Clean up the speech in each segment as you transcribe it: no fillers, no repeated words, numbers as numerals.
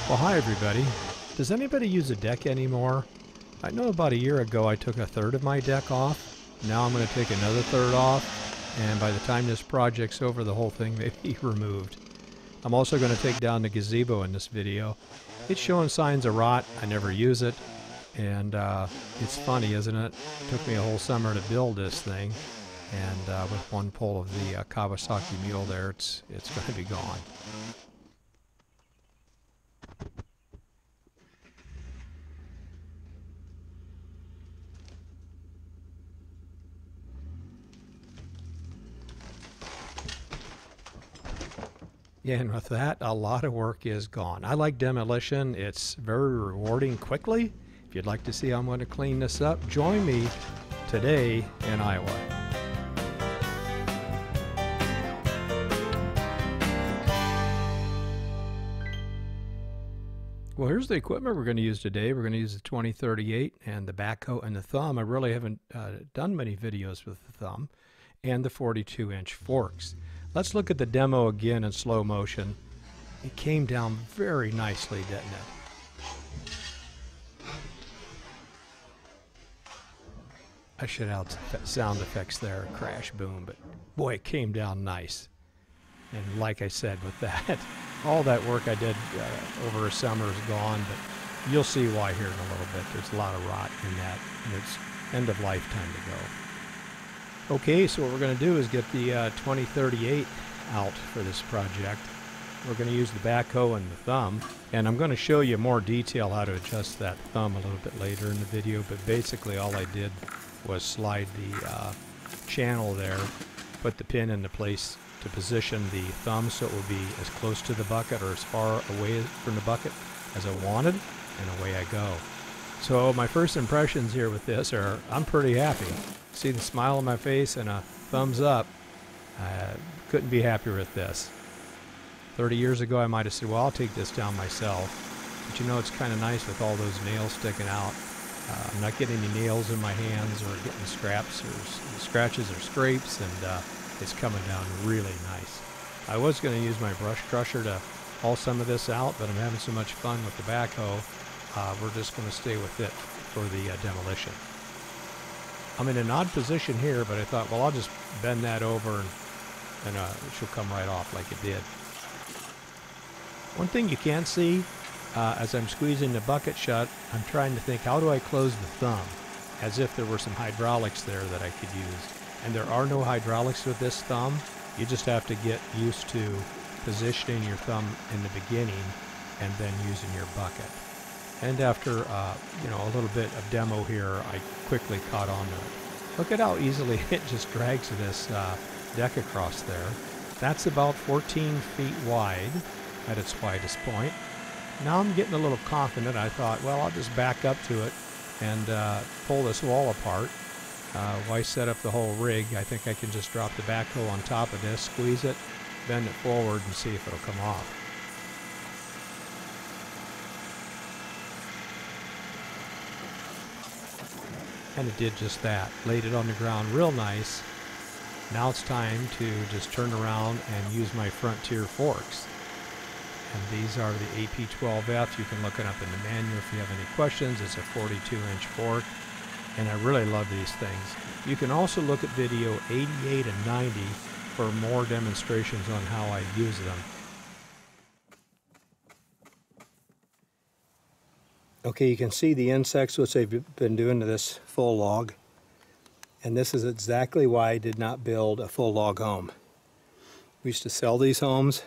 Well, hi everybody. Does anybody use a deck anymore? I know about a year ago I took a third of my deck off. Now I'm going to take another third off, and by the time this project's over, the whole thing may be removed. I'm also going to take down the gazebo in this video. It's showing signs of rot. I never use it, and it's funny, isn't it? It took me a whole summer to build this thing, and with one pull of the Kawasaki mule there, it's going to be gone. Yeah, and with that, a lot of work is gone. I like demolition. It's very rewarding quickly. If you'd like to see how I'm going to clean this up, join me today in Iowa. Well, here's the equipment we're going to use today. We're going to use the 2038 and the backhoe and the thumb. I really haven't done many videos with the thumb, and the 42-inch forks. Let's look at the demo again in slow motion. It came down very nicely, didn't it? I should have sound effects there, crash, boom, but boy, it came down nice. And like I said, with that, all that work I did over a summer is gone, but you'll see why here in a little bit. There's a lot of rot in that, and it's end of lifetime to go. Okay, so what we're going to do is get the 2038 out for this project. We're going to use the backhoe and the thumb, and I'm going to show you more detail how to adjust that thumb a little bit later in the video, but basically all I did was slide the channel there, put the pin into place to position the thumb so it will be as close to the bucket or as far away from the bucket as I wanted, and away I go. So my first impressions here with this are I'm pretty happy. See the smile on my face and a thumbs up. Couldn't be happier with this. 30 years ago I might have said, well, I'll take this down myself. But you know, it's kind of nice with all those nails sticking out. I'm not getting any nails in my hands or getting scraps or scratches or scrapes, and it's coming down really nice. I was going to use my brush crusher to haul some of this out, but I'm having so much fun with the backhoe. We're just going to stay with it for the demolition. I'm in an odd position here, but I thought, well, I'll just bend that over and she'll come right off like it did. One thing you can't see, as I'm squeezing the bucket shut, I'm trying to think, how do I close the thumb? As if there were some hydraulics there that I could use. And there are no hydraulics with this thumb. You just have to get used to positioning your thumb in the beginning and then using your bucket. And after you know, a little bit of demo here, I quickly caught on to it. Look at how easily it just drags this deck across there. That's about 14 feet wide at its widest point. Now I'm getting a little confident. I thought, well, I'll just back up to it and pull this wall apart. Why set up the whole rig? I think I can just drop the backhoe on top of this, squeeze it, bend it forward, and see if it'll come off. And it did just that. Laid it on the ground real nice. Now it's time to just turn around and use my frontier forks. And these are the AP12F. You can look it up in the manual if you have any questions. It's a 42-inch fork, and I really love these things. You can also look at video 88 and 90 for more demonstrations on how I use them. Okay, you can see the insects which they've been doing to this full log. And this is exactly why I did not build a full log home. We used to sell these homes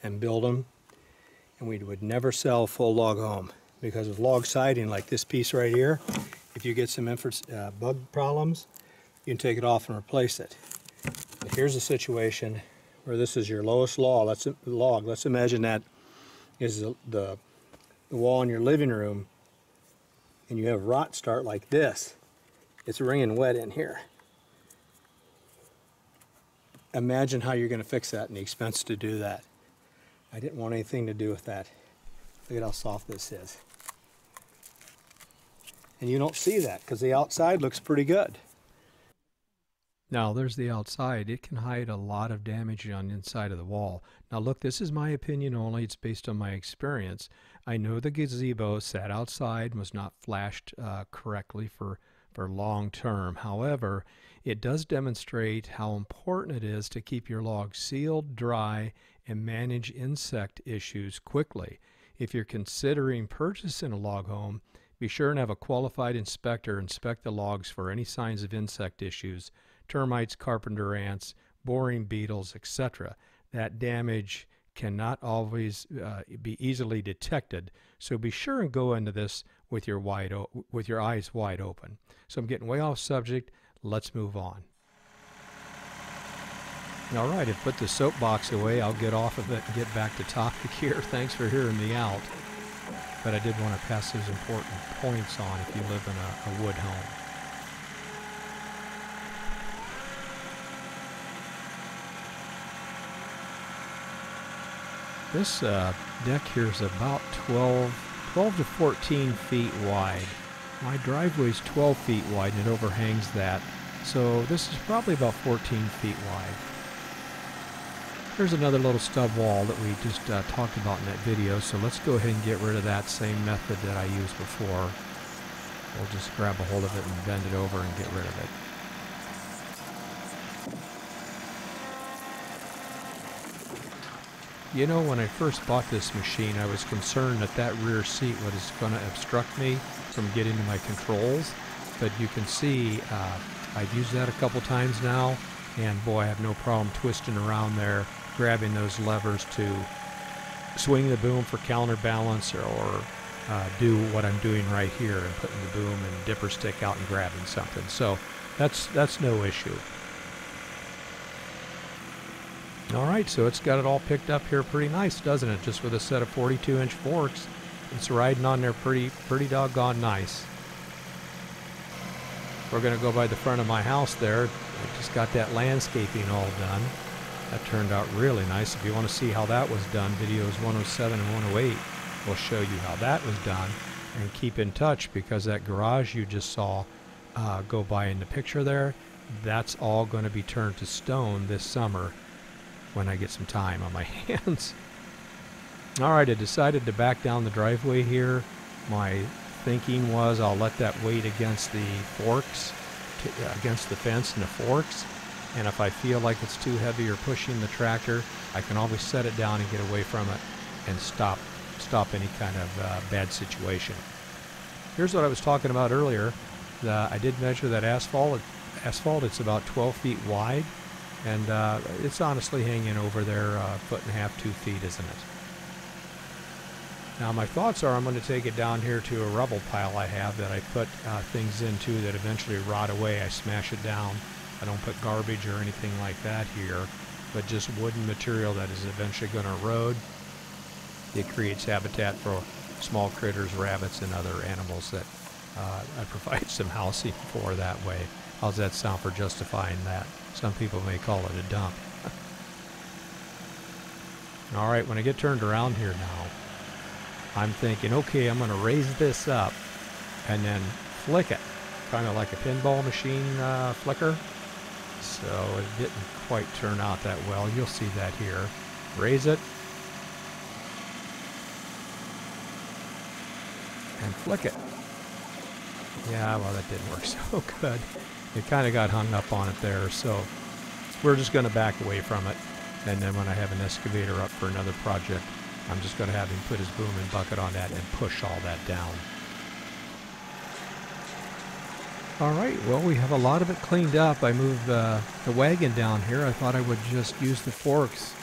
and build them, and we would never sell a full log home because of log siding like this piece right here. If you get some bug problems, you can take it off and replace it. But here's a situation where this is your lowest log. Let's imagine that is the wall in your living room, and you have rot start like this. It's wringing wet in here. Imagine how you're going to fix that and the expense to do that. I didn't want anything to do with that. Look at how soft this is. And you don't see that because the outside looks pretty good. Now there's the outside. It can hide a lot of damage on the inside of the wall. Now look, this is my opinion only. It's based on my experience. I know the gazebo sat outside and was not flashed correctly for long term. However, it does demonstrate how important it is to keep your logs sealed, dry, and manage insect issues quickly. If you're considering purchasing a log home, be sure and have a qualified inspector inspect the logs for any signs of insect issues, termites, carpenter ants, boring beetles, etc. That damage cannot always be easily detected, so be sure and go into this with your eyes wide open. So I'm getting way off subject. Let's move on. All right, I've put the soapbox away. I'll get off of it and get back to topic here. Thanks for hearing me out. But I did want to pass those important points on if you live in a wood home. This deck here is about 12 to 14 feet wide. My driveway is 12 feet wide and it overhangs that. So this is probably about 14 feet wide. Here's another little stub wall that we just talked about in that video. So let's go ahead and get rid of that same method that I used before. We'll just grab a hold of it and bend it over and get rid of it. You know, when I first bought this machine, I was concerned that that rear seat was going to obstruct me from getting to my controls. But you can see I've used that a couple times now, and boy, I have no problem twisting around there, grabbing those levers to swing the boom for counterbalance or do what I'm doing right here and putting the boom and dipper stick out and grabbing something. So that's no issue. All right, so it's got it all picked up here pretty nice, doesn't it? Just with a set of 42-inch forks. It's riding on there pretty doggone nice. We're going to go by the front of my house there. I just got that landscaping all done. That turned out really nice. If you want to see how that was done, videos 107 and 108 will show you how that was done. And keep in touch, because that garage you just saw go by in the picture there, that's all going to be turned to stone this summer when I get some time on my hands. All right, I decided to back down the driveway here. My thinking was I'll let that weight against the forks, against the fence and the forks, and if I feel like it's too heavy or pushing the tractor, I can always set it down and get away from it and stop any kind of bad situation. Here's what I was talking about earlier. I did measure that asphalt. It's about 12 feet wide, and it's honestly hanging over there a foot and a half, 2 feet, isn't it? Now my thoughts are I'm going to take it down here to a rubble pile I have that I put things into that eventually rot away. I smash it down. I don't put garbage or anything like that here, but just wooden material that is eventually going to erode. It creates habitat for small critters, rabbits, and other animals that I provide some housing for that way. How's that sound for justifying that? Some people may call it a dump. All right, when I get turned around here now, I'm thinking, okay, I'm going to raise this up and then flick it, kind of like a pinball machine flicker. So it didn't quite turn out that well. You'll see that here. Raise it and flick it. Yeah, well, that didn't work so good. It kind of got hung up on it there, so we're just going to back away from it. And then when I have an excavator up for another project, I'm just going to have him put his boom and bucket on that and push all that down. All right, well, we have a lot of it cleaned up. I moved the wagon down here. I thought I would just use the forks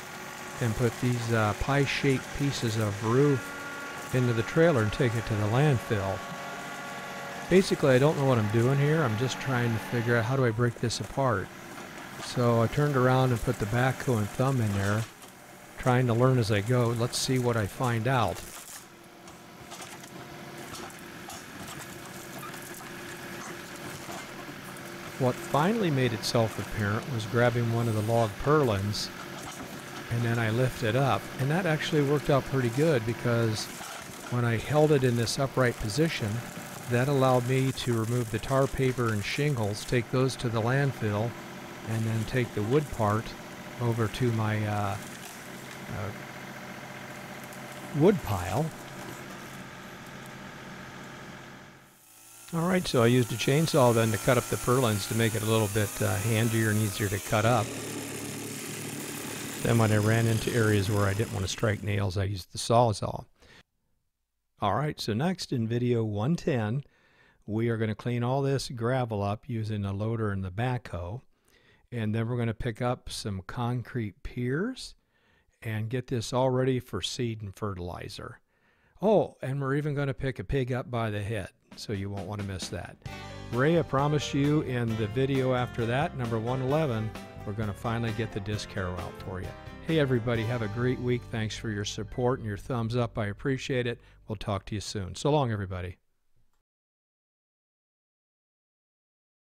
and put these pie-shaped pieces of roof into the trailer and take it to the landfill. Basically, I don't know what I'm doing here. I'm just trying to figure out how do I break this apart. So I turned around and put the backhoe and thumb in there, trying to learn as I go. Let's see what I find out. What finally made itself apparent was grabbing one of the log purlins, and then I lifted up. And that actually worked out pretty good, because when I held it in this upright position, that allowed me to remove the tar paper and shingles, take those to the landfill, and then take the wood part over to my wood pile. Alright, so I used a chainsaw then to cut up the purlins to make it a little bit handier and easier to cut up. Then when I ran into areas where I didn't want to strike nails, I used the Sawzall. Alright, so next in video 110, we are going to clean all this gravel up using the loader and the backhoe. And then we're going to pick up some concrete piers and get this all ready for seed and fertilizer. Oh, and we're even going to pick a pig up by the head, so you won't want to miss that. Ray, I promised you in the video after that, number 111, we're going to finally get the disc harrow out for you. Hey everybody, have a great week. Thanks for your support and your thumbs up. I appreciate it. We'll talk to you soon. So long, everybody.